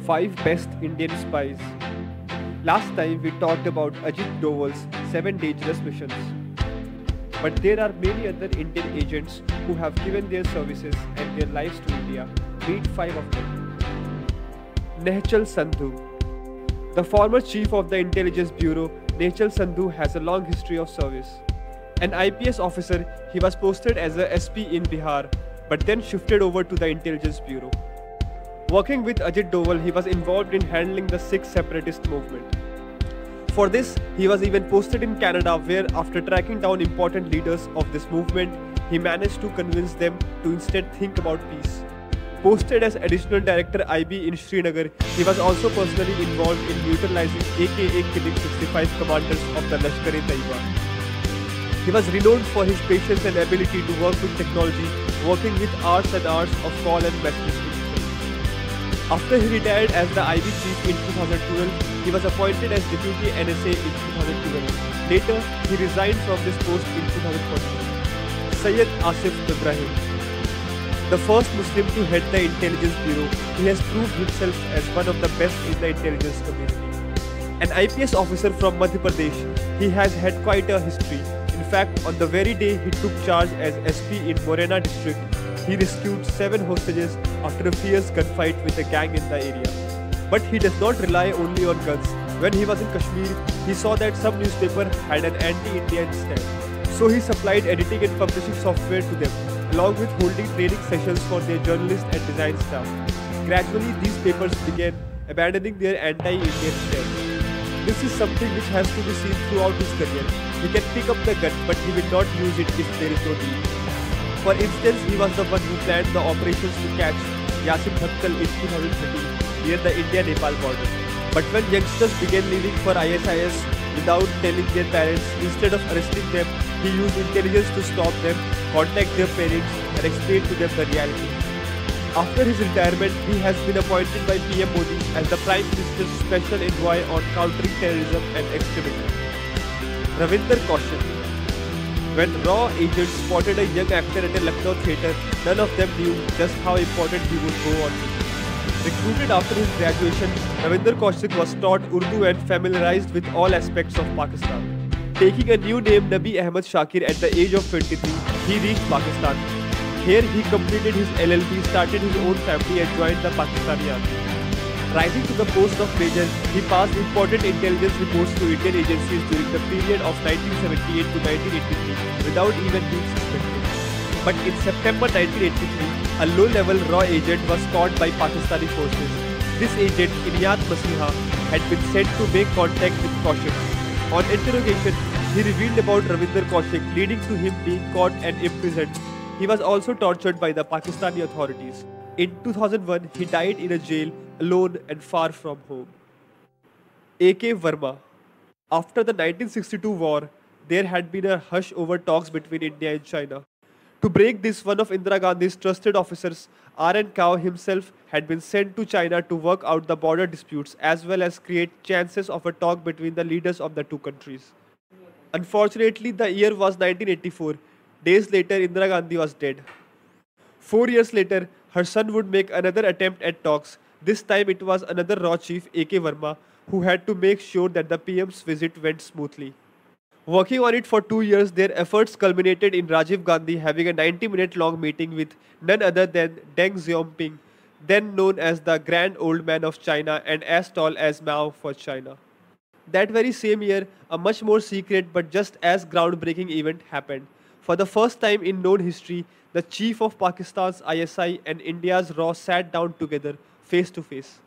5 best Indian spies. Last time we talked about Ajit Doval's 7 dangerous missions. But there are many other Indian agents who have given their services and their lives to India. Meet 5 of them. Nehchal Sandhu. The former chief of the Intelligence Bureau, Nehchal Sandhu, has a long history of service. An IPS officer, he was posted as a SP in Bihar, but then shifted over to the Intelligence Bureau. Working with Ajit Doval, he was involved in handling the Sikh separatist movement. For this, he was even posted in Canada, where after tracking down important leaders of this movement, he managed to convince them to instead think about peace. Posted as Additional Director IB in Srinagar, he was also personally involved in neutralizing aka killing 65 commanders of the Lashkar-e-Toiba. He was renowned for his patience and ability to work with technology, working with hours and hours of call and message. After he retired as the IB chief in 2012, he was appointed as Deputy NSA in 2012. Later, he resigned from this post in 2014. Syed Asif Ibrahim. The first Muslim to head the Intelligence Bureau, he has proved himself as one of the best in the intelligence community. An IPS officer from Madhya Pradesh, he has had quite a history. In fact, on the very day he took charge as SP in Morena district, he rescued 7 hostages after a fierce gunfight with a gang in the area. But he does not rely only on guns. When he was in Kashmir, he saw that some newspaper had an anti-Indian stand. So he supplied editing and publishing software to them, along with holding training sessions for their journalists and design staff. Gradually, these papers began abandoning their anti-Indian stand. This is something which has to be seen throughout his career. He can pick up the gun, but he will not use it if there is no need. For instance, he was the one who planned the operations to catch Yasin Bhatkal in 2013 near the India-Nepal border. But when youngsters began leaving for ISIS without telling their parents, instead of arresting them, he used intelligence to stop them, contact their parents, and explain to them the reality. After his retirement, he has been appointed by PM Modi as the Prime Minister's Special Envoy on countering terrorism and extremism. Ravinder Kaushik. When raw agents spotted a young actor at a Lucknow theatre, none of them knew just how important he would go on to be. Recruited after his graduation, Ravinder Kaushik was taught Urdu and familiarized with all aspects of Pakistan. Taking a new name Nabi Ahmed Shakir at the age of 23, he reached Pakistan. Here he completed his LLB, started his own family and joined the Pakistani army. Rising to the post of major, he passed important intelligence reports to Indian agencies during the period of 1978 to 1983 without even being suspected. But in September 1983, a low-level raw agent was caught by Pakistani forces. This agent, Inayat Masiha, had been sent to make contact with Kaushik. On interrogation, he revealed about Ravinder Kaushik, leading to him being caught and imprisoned. He was also tortured by the Pakistani authorities. In 2001, he died in a jail, alone and far from home. A.K. Verma. After the 1962 war, there had been a hush over talks between India and China. To break this, one of Indira Gandhi's trusted officers, R.N. Kao himself, had been sent to China to work out the border disputes as well as create chances of a talk between the leaders of the two countries. Unfortunately, the year was 1984. Days later, Indira Gandhi was dead. 4 years later, her son would make another attempt at talks. This time it was another raw chief, A.K. Verma, who had to make sure that the PM's visit went smoothly. Working on it for 2 years, their efforts culminated in Rajiv Gandhi having a 90-minute long meeting with none other than Deng Xiaoping, then known as the Grand Old Man of China and as tall as Mao for China. That very same year, a much more secret but just as groundbreaking event happened. For the first time in known history, the chief of Pakistan's ISI and India's RAW sat down together, face to face.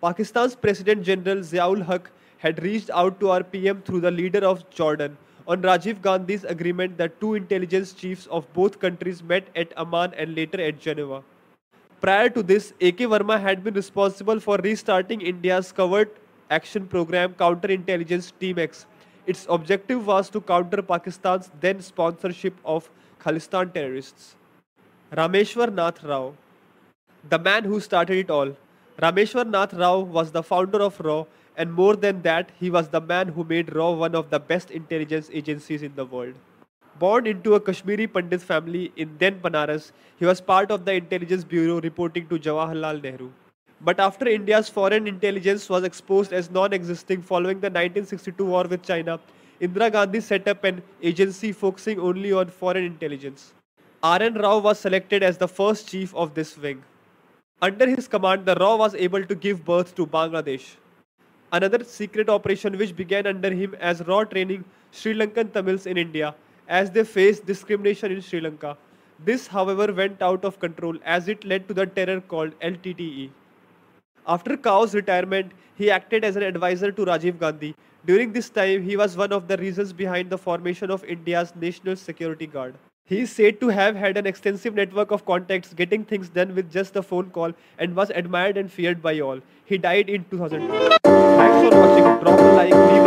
Pakistan's President General Ziaul Haq had reached out to our PM through the leader of Jordan. On Rajiv Gandhi's agreement, the two intelligence chiefs of both countries met at Amman and later at Geneva. Prior to this, A.K. Verma had been responsible for restarting India's covert action program Counterintelligence Team X. Its objective was to counter Pakistan's then sponsorship of Khalistan terrorists. Rameshwar Nath Rao. The man who started it all. Rameshwar Nath Rao was the founder of RAW, and more than that, he was the man who made RAW one of the best intelligence agencies in the world. Born into a Kashmiri Pandit family in then Banaras, he was part of the Intelligence Bureau reporting to Jawaharlal Nehru. But after India's foreign intelligence was exposed as non-existing following the 1962 war with China, Indira Gandhi set up an agency focusing only on foreign intelligence. R.N. Rao was selected as the first chief of this wing. Under his command, the Rao was able to give birth to Bangladesh. Another secret operation which began under him as Rao training Sri Lankan Tamils in India as they faced discrimination in Sri Lanka. This, however, went out of control as it led to the terror called LTTE. After Kao's retirement, he acted as an advisor to Rajiv Gandhi. During this time, he was one of the reasons behind the formation of India's National Security Guard. He is said to have had an extensive network of contacts, getting things done with just a phone call, and was admired and feared by all. He died in 2002. Thanks for watching. Drop a like, leave